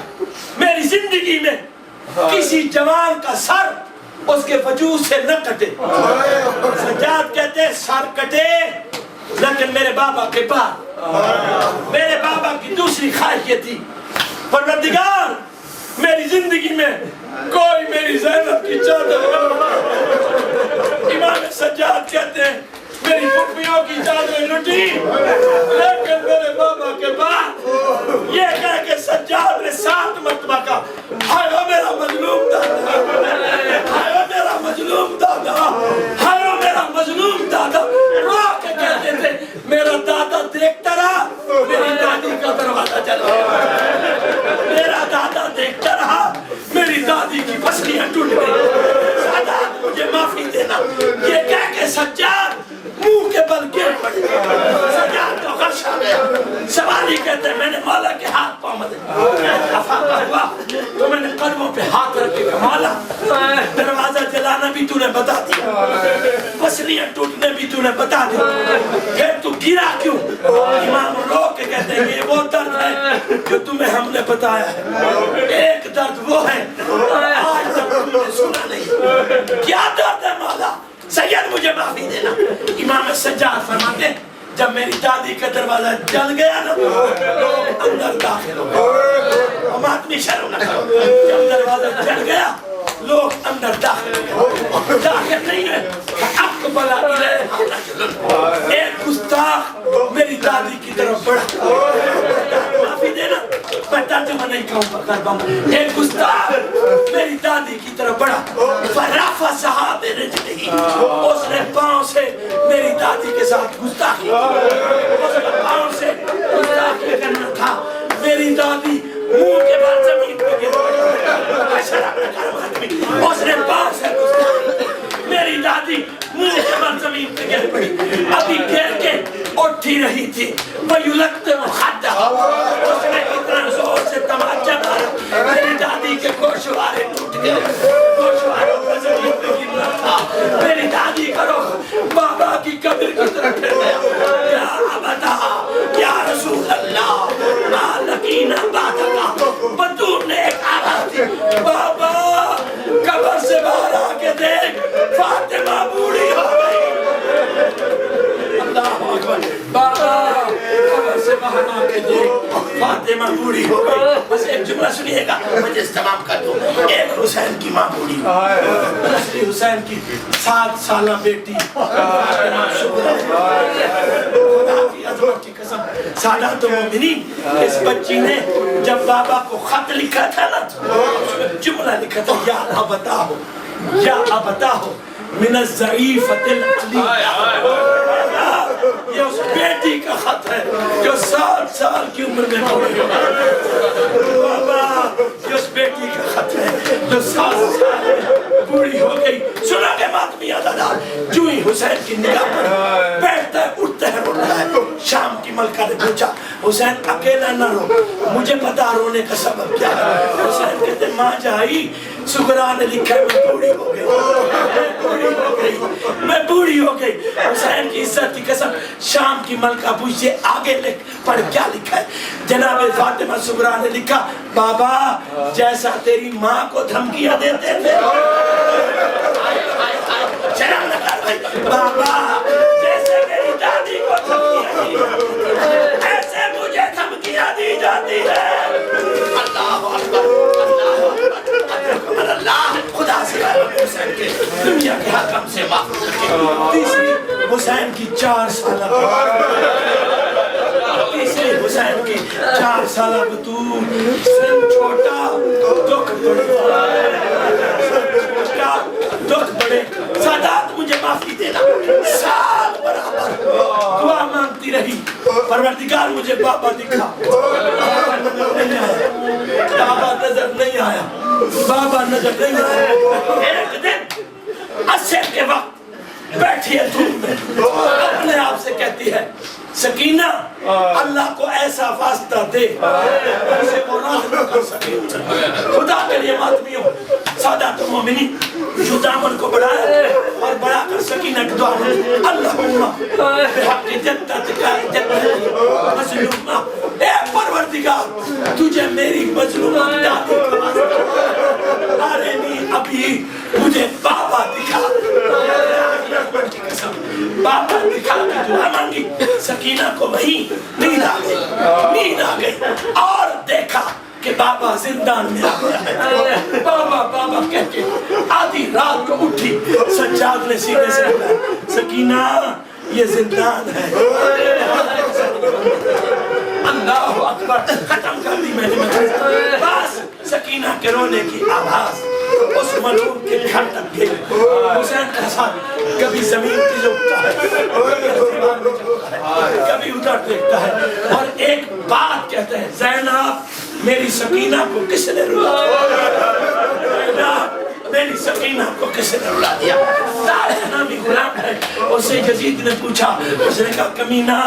میری زندگی میں کسی جوان کا سر اس کے وجود سے نہ کٹے. سجاد کہتے ہیں سر کٹے لیکن میرے بابا کے بعد میرے بابا کی دوسری خواہش یہ تھی پروردگار میری زندگی میں کوئی میری زینب کی چادر نہ. امام سجاد کہتے ہیں میری پھپھیوں کی چادریں لٹی لیکن میرے بابا کے بعد یہ کہہ کے سجاد نے 7 مرتبہ کہا ہائے او میرا مظلوم دادا، ہائے او میرا مظلوم دادا، ہائے او میرا مظلوم دادا. رو کے کہتے تھے میرا دادا دیکھتا رہا میری دادی کا دروازہ چل گیا، میرا دادا دیکھتا رہا میری دادی کی پسلیاں ٹوٹ گئی. سادات مجھے معافی دینا. یہ کہہ کے سجاد منہ کے بل گر پڑے. سجاد کو غش آ گیا. سوال ہی کہتے ہیں میں نے مولا کے ہاتھ پاؤں میں افاقہ ہوا تو میں نے قدموں پہ ہاتھ رکھ کے کہا مولا دروازہ جلانا بھی تو نے بتا دیا، پسلیاں ٹوٹنے بھی تو نے بتا دیا، پھر تو گرا کیوں؟ امام رو کے کہتے ہیں یہ وہ درد ہے جو تمہیں ہم نے بتایا ہے. ایک درد وہ ہے آج تک تم نے سنا نہیں. کیا درد ہے مولا؟ سید مجھے معافی دینا. امام سجاد فرماتے ہیں جب میری دادی کا دروازہ جل گیا نا لوگ اندر داخل ہو گئے. ماتمی شرم نہ کرو. جب دروازہ جل گیا لوگ اندر داخل ہو گئے. داخل نہیں ہے اقبل الیہ ایک گستاخ میری دادی کی طرف بڑھا. معافی دینا میں ترجمہ نہیں کہوں گا. ایک گستاخ میری دادی کی طرف بڑھا فرافہ صحاب رجلہی اس نے پاؤں سے میری دادی کے ساتھ گستاخی. اس نے پاؤں سے گستاخی کرنا تھا. میری دادی منہ کے بعد زمین پہ گر پڑی. شرم نہ کر آدمی. اس نے پاؤں سے گستاخی. میری دادی منہ کے بعد زمین پہ گر پڑی. ابھی گر کے اٹھی رہی تھی. وَيُلَقْتِمُ خَدَّهَا اس نے اتنا زور سے تماچا مارا میری دادی کے گوشوارے ٹوٹ گئے. گوشواروں پر زمین پہ گرنا تھا. میری دادی کا رخ بابا کی قبر کی طرف پھر گیا. یا ابتا یا رسول اللہ ما لقینا بعدک. بدور نے ایک آواز دی بابا قبر سے باہر آ کے دیکھ فاطمہ بوڑھی ہو گئی. اللہ اکبر. بابا قبر سے باہر آ کے دیکھ فاطمہ بوڑھی ہو گئی. بس ایک جملہ سنیے گا مجلس تمام کر دوں. ایک حسین کی ماں بوڑھی نسلی حسین کی 7 سالہ بیٹی فاطمہ شکرہ خدا کی عظمت کی قسم. سادات مومنین اس بچی نے جب بابا کو خط لکھا تھا نا اس میں جملہ لکھا تھا یا ابتاہو یا ابتاہو من الضعیفۃ العلیہ. یہ اس بیٹی کا خط ہے جو 7 سال کی عمر میں بوڑھی ہو گئی. بابا یہ اس بیٹی کا خط ہے جو 7 سال میں بوڑھی ہو گئی. سنا کے ماتمی دادا جو ہی حسین کی نگاہ پر بیٹھتا ہے اٹھتا ہے روتا ہے. شام کی ملکہ نے پوچھا حسین اکیلا نہ رو مجھے پتا رونے کا سبب کیا ہے. حسین کہتے ماں جائی سغرا نے لکھا ہے میں بوڑھی ہو گئی میں بوڑھی ہو گئی. حسین کی عزت کی قسم شام کی ملکہ پوچھئے آگے پڑھ کیا لکھا ہے. جناب فاطمہ صغرا نے لکھا بابا جیسا تیری ماں کو دھمکیاں دیتے تھے شرم نہ کر بھائی بابا جیسے میری دادی کو دھمکیاں دی ایسے مجھے دھمکیاں دی جاتی ہے اللہ اکبر اللہ خدا سے حسین کے دنیا کے حکم سے محفوظ رکھے تیسری حسین کی 4 سالہ تیسری حسین کی 4 سالہ بطول سن چھوٹا دکھ بڑے دکھ بڑے سادات مجھے معافی دینا سال برابر دعا مانگتی رہی پروردگار مجھے بابا دکھا بابا نظر نہیں آیا بابا نظر نہیں آیا ایک دن عصر کے وقت بیٹھی ہے دھوپ میں اپنے آپ سے کہتی ہے سکینہ اللہ کو ایسا واسطہ دے اسے مراد نہ کر سکے خدا کے لیے ماتمیوں سادات المومنین جو دامن کو بڑھایا اور بڑھا کر سکینہ کی دعا میں اللہم بحق جدت کا جدت مظلومہ اے پروردگار تجھے میری مظلومہ دادی کا واسطہ آرینی ابھی مجھے بابا دکھا بابا دکھا کی دعا مانگی سکینہ کو وہی نیند آ گئی اور دیکھا کہ بابا زندان میں آ گیا ہے بابا بابا کہہ کے آدھی رات کو اٹھی سجاد نے سینے سے بولا سکینہ یہ زندان ہے اللہ اکبر ختم کر دی میں نے بس سکینہ کے رونے کی آواز اس ملعون کے گھر تک گئی حسین کا ساتھ کبھی زمین کی جھکتا ہے کبھی ادھر دیکھتا ہے اور ایک بات کہتے ہیں زینب میری سکینہ کو کس نے رلا دیا میری سکینہ کو کس نے رلا دیا طارق نامی غلام ہے اسے یزید نے پوچھا اس نے کہا کمینہ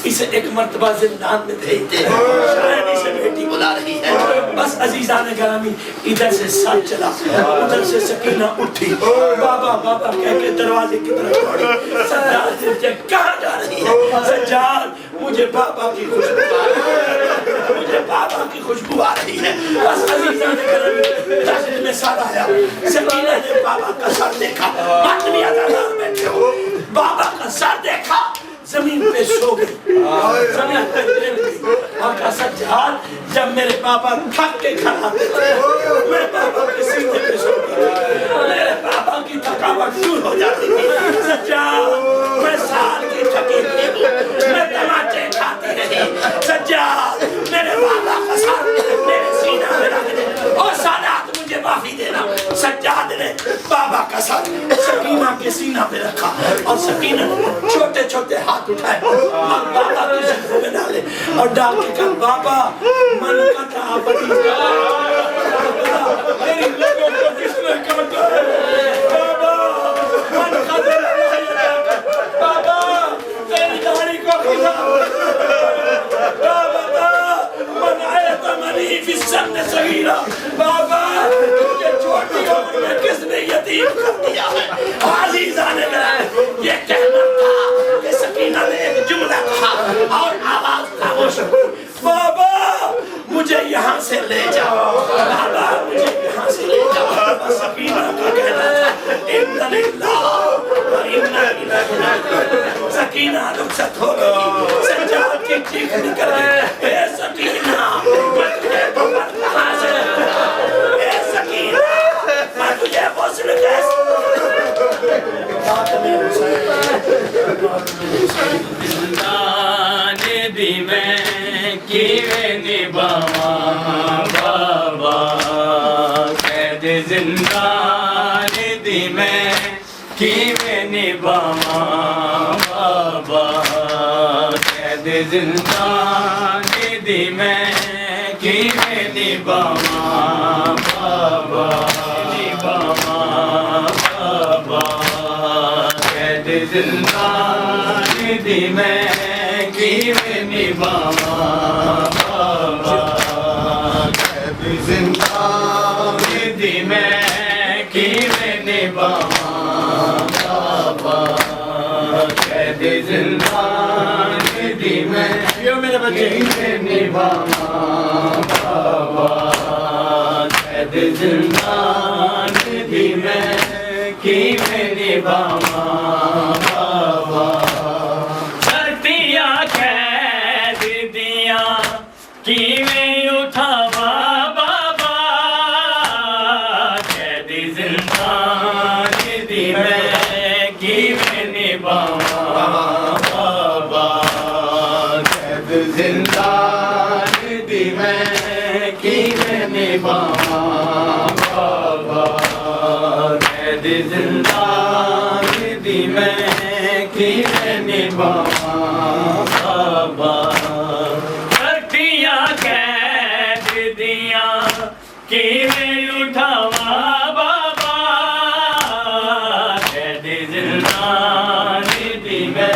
اسے ایک مرتبہ زندان میں بھیج دے شاید اسے بیٹی بلا رہی ہے بس عزیزان گرامی ادھر سے ساتھ چلا ادھر سے سکینہ اٹھی بابا بابا کہہ کے دروازے کی طرف دوڑی سجاد مجھے کہاں جا رہی ہے سجاد مجھے بابا کی خوشبو آ رہی ہے مجھے بابا کی خوشبو آ رہی ہے بس عزیزان گرامی مسجد میں سارا آیا سکینہ نے بابا کا سر دیکھا ماتمی عدالت بیٹھے ہو بابا کا سر دیکھا زمین پہ سو گئی زمین پہ گر گئی اور کہا سجاد جب میرے بابا تھک کے کھڑا آتے تھے میرے بابا کے سینے پہ سو گئی میرے بابا کی تھکاوٹ دور ہو جاتی تھی سجاد میں سال کی تھکی تھی میں تماچے کھاتی رہی سجاد میرے بابا کا سر میرے سینہ میں رکھ دے اور سادات مجھے معافی دینا سجاد نے بابا کا سر سکینہ کے سینہ پہ رکھا اور سکینہ نے چھوٹے چھوٹے ہاتھ اٹھائے اور بابا کی زخموں میں ڈالے اور ڈال کے کہا بابا من کا تھا بڑی میری لوگوں کو کس نے کہا بابا من کا تھا بابا تیری داڑھی کو کھلا بابا من آیت منی فی السن صغیرہ بابا تجھے چھوٹی عمر میں کس نے یتیم کر دیا ہے عزیزان گرامی یہ کہنا تھا کہ سکینہ نے ایک جملہ کہا اور آواز خاموش بابا مجھے یہاں سے لے جاؤ بابا مجھے یہاں سے لے جاؤ سکینہ کا کہنا تھا ان للہ و انا الیہ راجعون سکینہ رخصت ہو گئی سجاد کی چیخ نکل گئی اے سکینہ میں تجھے بابا کہاں سے اے سکینہ میں تجھے غسل کیسے زندان دی میں کیویں نبھاواں بابا قید زندان دی میں کیویں نبھاواں بابا قید زندان دی میں کیویں نبھاواں بابا نبھاواں بابا قید زندان دی میں کیویں نبھاواں بابا قید زندان دی میں کیویں نبھاواں بابا قید زندان دی میں کیویں نبھاواں قید زندان دی میں کیویں نبھاواں بابا سختیاں قید دیاں کیویں اٹھاواں بابا قید زندان دی میں کیویں نبھاواں بابا قید زندان دی میں کیویں نبھاواں بابا قید زندان دی میں کیویں نبھاواں بابا سختیاں قید دیاں کیویں اٹھاواں بابا قید زندان دی میں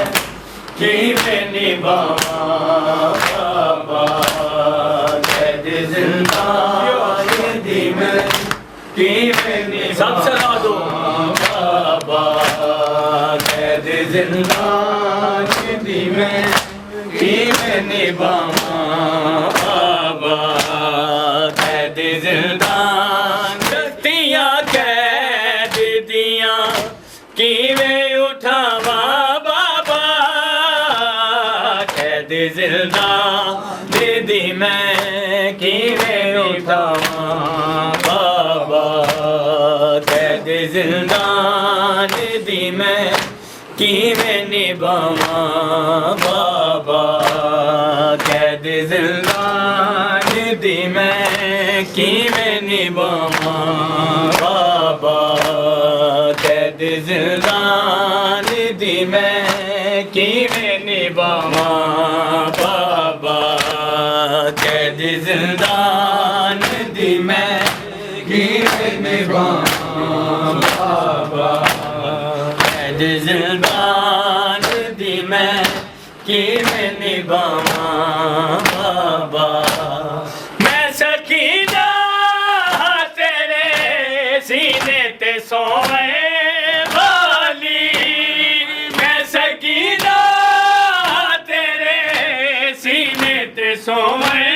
کیویں نبھاواں بابا قید زندان دی میں کیویں سب سنا دو بابا قید زندان دی میں کیویں نبھاواں بابا قید زندان سختیاں قید دیاں کیویں اٹھاواں بابا قید زندان دی میں کیویں اٹھاواں بابا قید زندان دی میں کیویں نبھاواں بابا قید زندان دی میں کیویں نبھاواں بابا قید زندان دی میں کیویں نبھاواں بابا قید زندان دی میں کیویں نبھاواں بابا قید زندان دی میں کیویں نبھاواں بابا میں سکینہ تیرے سینے تے سوئے والی میں سکینہ تیرے سینے تے سوئے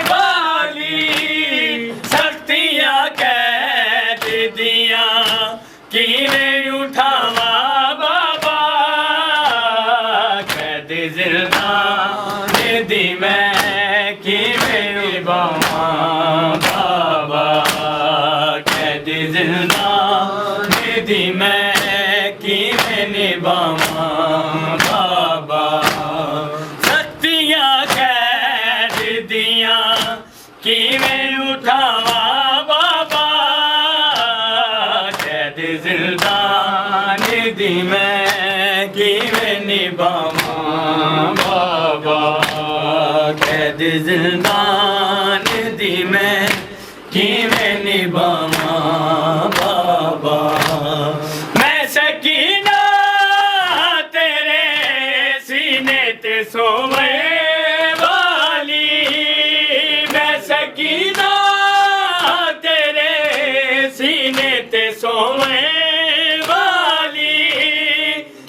والی سختیاں قید دیاں کیویں اٹھاواں بابا قید زندان دی میں کیویں نبھاواں بابا قید زندان دی میں کیویں نبھاواں بابا سختیاں قید دیاں کیویں اٹھاواں بابا قید زندان دی میں کیویں نبھاواں بابا قید زندان دی میں کیویں نبھاواں بابا میں سکینہ تیرے سینے تے سوئے والی میں سکینہ تیرے سینے تے سوئے والی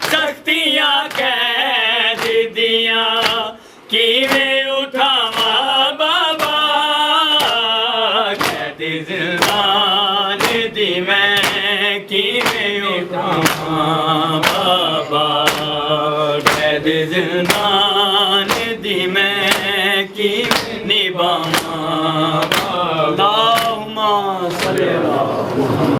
سختیاں قید دیاں کیویں اٹھاواں بابا قید زندان دی میں کیویں اٹھاواں بابا قید زندان